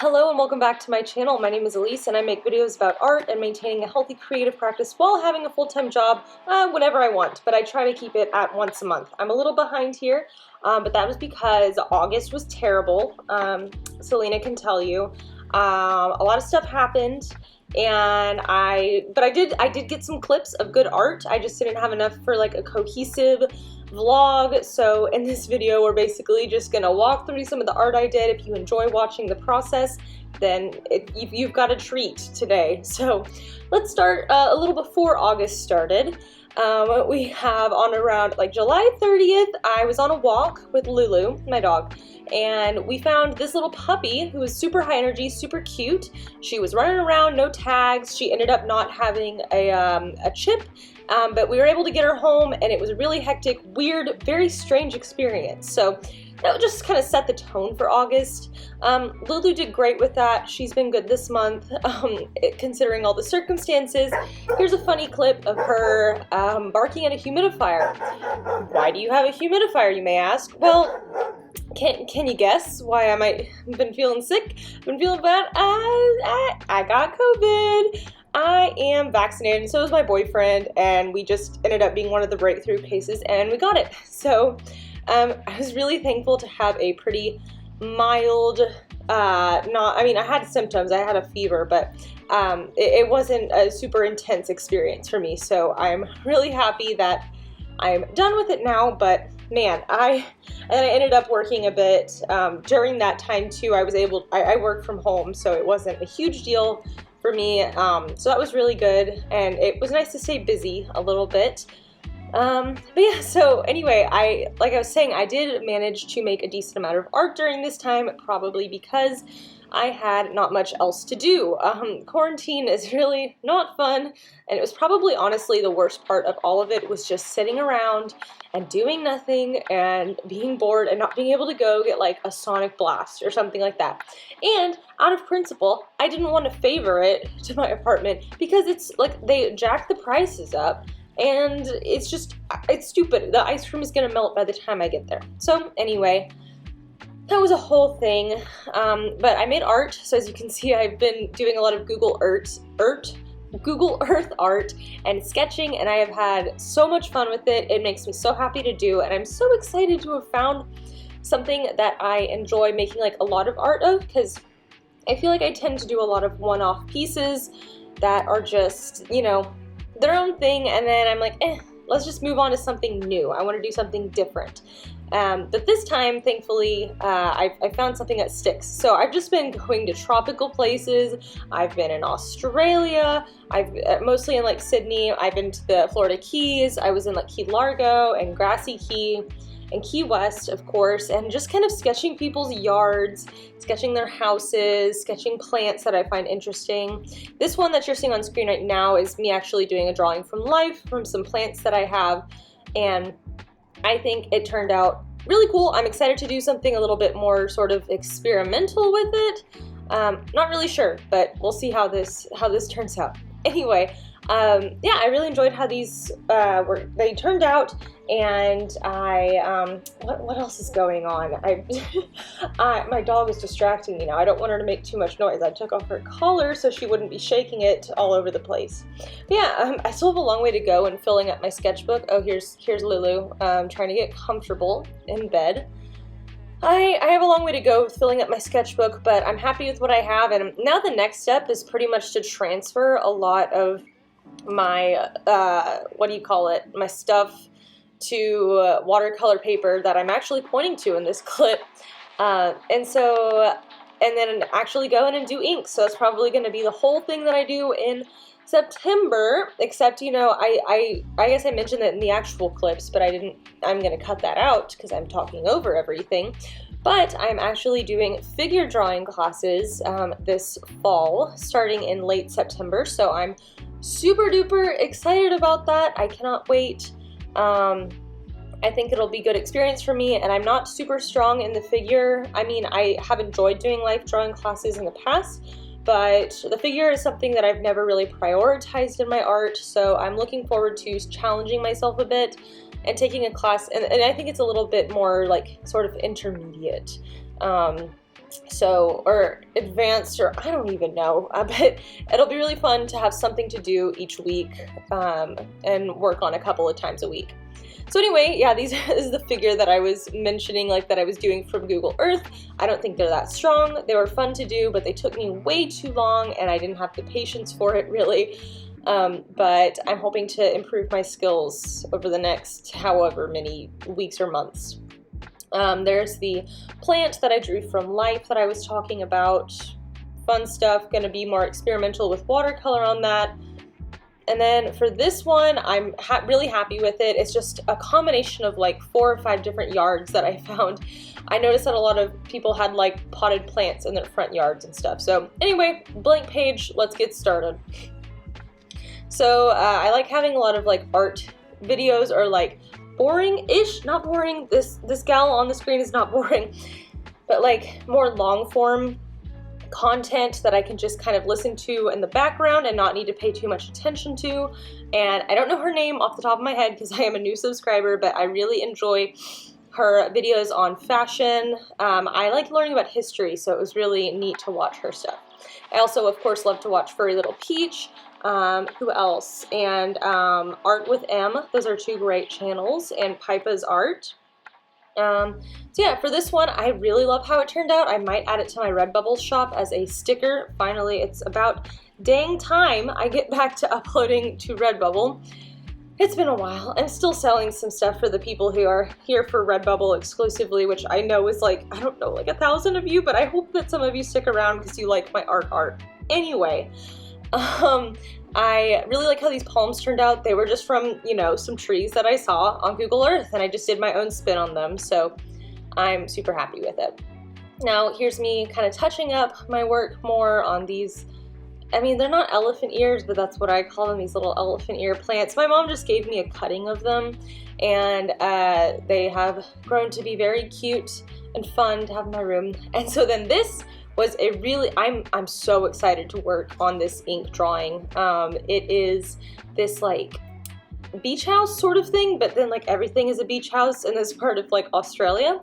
Hello and welcome back to my channel. My name is Elyse and I make videos about art and maintaining a healthy creative practice while having a full-time job whenever I want, but I try to keep it at once a month. I'm a little behind here, but that was because August was terrible. Selena can tell you. A lot of stuff happened, and I did get some clips of good art. I just didn't have enough for like a cohesive vlog. So in this video we're basically just gonna walk through some of the art I did. If you enjoy watching the process, then you've got a treat today. So let's start a little before August started. We have on around like July 30th, I was on a walk with Lulu, my dog, and we found this little puppy who was super high energy, super cute. She was running around, no tags. She ended up not having a chip, but we were able to get her home, and it was a really hectic, weird, very strange experience. So that would just kind of set the tone for August. Lulu did great with that. She's been good this month, considering all the circumstances. Here's a funny clip of her barking at a humidifier. Why do you have a humidifier, you may ask? Well, can you guess why I might have been feeling sick? Been feeling bad? I got COVID. I am vaccinated, and so is my boyfriend, and we just ended up being one of the breakthrough cases, and we got it. So I was really thankful to have a pretty mild, I had symptoms, I had a fever, but it wasn't a super intense experience for me, so I'm really happy that I'm done with it now. But man, I ended up working a bit during that time too. I worked from home, so it wasn't a huge deal for me, so that was really good, and it was nice to stay busy a little bit. But yeah, so anyway, like I was saying, I did manage to make a decent amount of art during this time, probably because I had not much else to do. Quarantine is really not fun, and it was probably honestly the worst part of all of it was just sitting around and doing nothing and being bored and not being able to go get like a Sonic Blast or something like that. And out of principle, I didn't want to favor it to my apartment because it's like they jacked the prices up. And it's stupid. The ice cream is gonna melt by the time I get there. So anyway, that was a whole thing. But I made art. So as you can see, I've been doing a lot of Google Earth art and sketching, and I have had so much fun with it. It makes me so happy to do, and I'm so excited to have found something that I enjoy making like a lot of art of, because I feel like I tend to do a lot of one-off pieces that are just, you know, their own thing, and then I'm like, let's just move on to something new. I want to do something different. But this time, thankfully, I found something that sticks. So I've just been going to tropical places. I've been in Australia. I've mostly in like Sydney. I've been to the Florida Keys. I was in like Key Largo and Grassy Key and Key West, of course, and just kind of sketching people's yards, sketching their houses, sketching plants that I find interesting. This one that you're seeing on screen right now is me actually doing a drawing from life from some plants that I have, and I think it turned out really cool. I'm excited to do something a little bit more sort of experimental with it. Not really sure, but we'll see how this turns out. Anyway, yeah, I really enjoyed how these they turned out, and what else is going on? My dog is distracting me now. I don't want her to make too much noise. I took off her collar so she wouldn't be shaking it all over the place. But yeah, I still have a long way to go in filling up my sketchbook. Oh, here's Lulu trying to get comfortable in bed. I have a long way to go with filling up my sketchbook, but I'm happy with what I have, and now the next step is pretty much to transfer a lot of my, my stuff to watercolor paper that I'm actually pointing to in this clip, and then actually go in and do ink. So it's probably going to be the whole thing that I do in September, except, you know, I guess I mentioned that in the actual clips, but I'm going to cut that out because I'm talking over everything. But I'm actually doing figure drawing classes this fall, starting in late September, so I'm super duper excited about that. I cannot wait. I think it'll be a good experience for me, and I'm not super strong in the figure. I mean, I have enjoyed doing life drawing classes in the past, but the figure is something that I've never really prioritized in my art, so I'm looking forward to challenging myself a bit and taking a class, and I think it's a little bit more like sort of intermediate. So, or advanced, or I don't even know, but it'll be really fun to have something to do each week, and work on a couple of times a week. So anyway, yeah, this is the figure that I was mentioning, like that I was doing from Google Earth. I don't think they're that strong. They were fun to do, but they took me way too long and I didn't have the patience for it really. But I'm hoping to improve my skills over the next however many weeks or months. There's the plant that I drew from life that I was talking about. Fun stuff, gonna be more experimental with watercolor on that. And then for this one, I'm really happy with it. It's just a combination of like 4 or 5 different yards that I found. I noticed that a lot of people had like potted plants in their front yards and stuff. So anyway, blank page, let's get started. So I like having a lot of like art videos, or like boring-ish, not boring, this gal on the screen is not boring, but like more long form content that I can just kind of listen to in the background and not need to pay too much attention to. And I don't know her name off the top of my head because I am a new subscriber, but I really enjoy her videos on fashion. I like learning about history, so it was really neat to watch her stuff. I also, of course, love to watch Furry Little Peach. Who else? And Art with M. Those are 2 great channels. And Pipa's Art. So yeah, for this one, I really love how it turned out. I might add it to my Redbubble shop as a sticker. Finally, it's about dang time I get back to uploading to Redbubble. It's been a while. I'm still selling some stuff for the people who are here for Redbubble exclusively, which I know is like, I don't know, like 1,000 of you, but I hope that some of you stick around because you like my art. Anyway, I really like how these palms turned out. They were just from, you know, some trees that I saw on Google Earth, and I just did my own spin on them, so I'm super happy with it. Now, here's me kind of touching up my work more on these. I mean, they're not elephant ears, but that's what I call them, these little elephant ear plants. My mom just gave me a cutting of them, and they have grown to be very cute and fun to have in my room. And so then this was a really, I'm so excited to work on this ink drawing. It is this like beach house sort of thing, but then like everything is a beach house in this part of like Australia.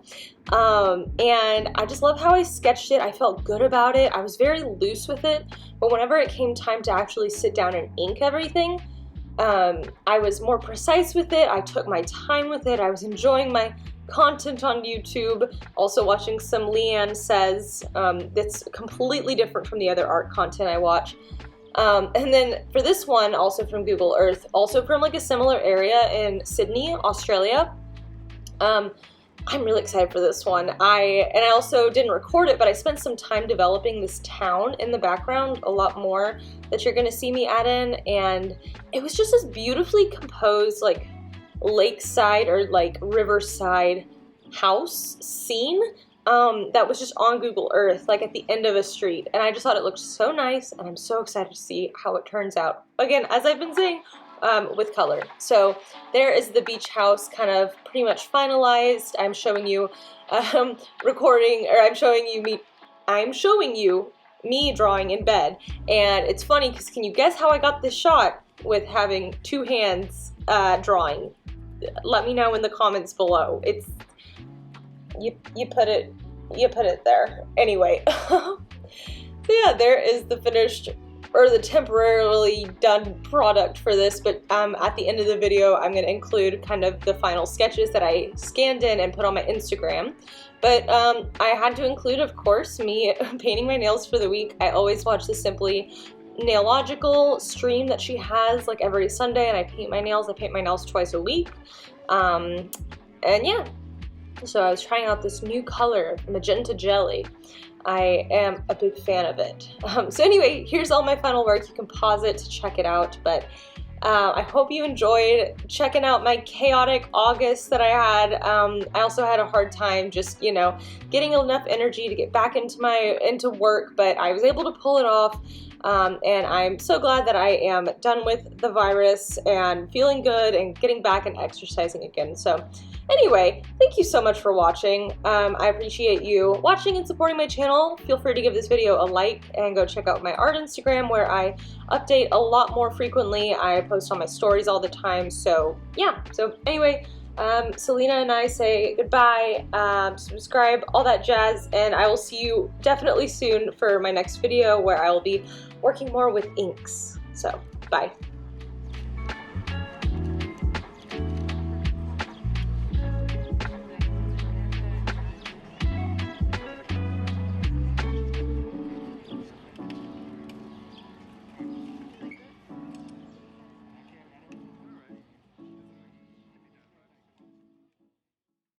And I just love how I sketched it. I felt good about it. I was very loose with it, but whenever it came time to actually sit down and ink everything, I was more precise with it. I took my time with it. I was enjoying my content on YouTube, also watching some Leanne Says that's completely different from the other art content I watch. And then for this one, also from Google Earth, also from like a similar area in Sydney, Australia. I'm really excited for this one. I also didn't record it, but I spent some time developing this town in the background, a lot more that you're gonna see me add in, and it was just this beautifully composed like lakeside or like riverside house scene that was just on Google Earth, like at the end of a street, and I just thought it looked so nice, and I'm so excited to see how it turns out. Again, as I've been saying, with color. So there is the beach house kind of pretty much finalized. I'm showing you recording, or I'm showing you me drawing in bed, and it's funny because can you guess how I got this shot with having 2 hands drawing? Let me know in the comments below. It's you put it there. Anyway, so yeah, there is the finished or the temporarily done product for this, but at the end of the video I'm going to include kind of the final sketches that I scanned in and put on my Instagram. But I had to include, of course, me painting my nails for the week. I always watch the Simply Nailogical stream that she has like every Sunday, and I paint my nails. I paint my nails twice a week. And yeah, so I was trying out this new color, Magenta Jelly. I am a big fan of it. So anyway, here's all my final work. You can pause it to check it out, but I hope you enjoyed checking out my chaotic August that I had. I also had a hard time just, you know, getting enough energy to get back into work, but I was able to pull it off. And I'm so glad that I am done with the virus and feeling good and getting back and exercising again. So anyway, thank you so much for watching. I appreciate you watching and supporting my channel. Feel free to give this video a like and go check out my art Instagram where I update a lot more frequently. I post on my stories all the time. So yeah, so anyway, Selena and I say goodbye, subscribe, all that jazz, and I will see you definitely soon for my next video where I will be working more with inks. So, bye.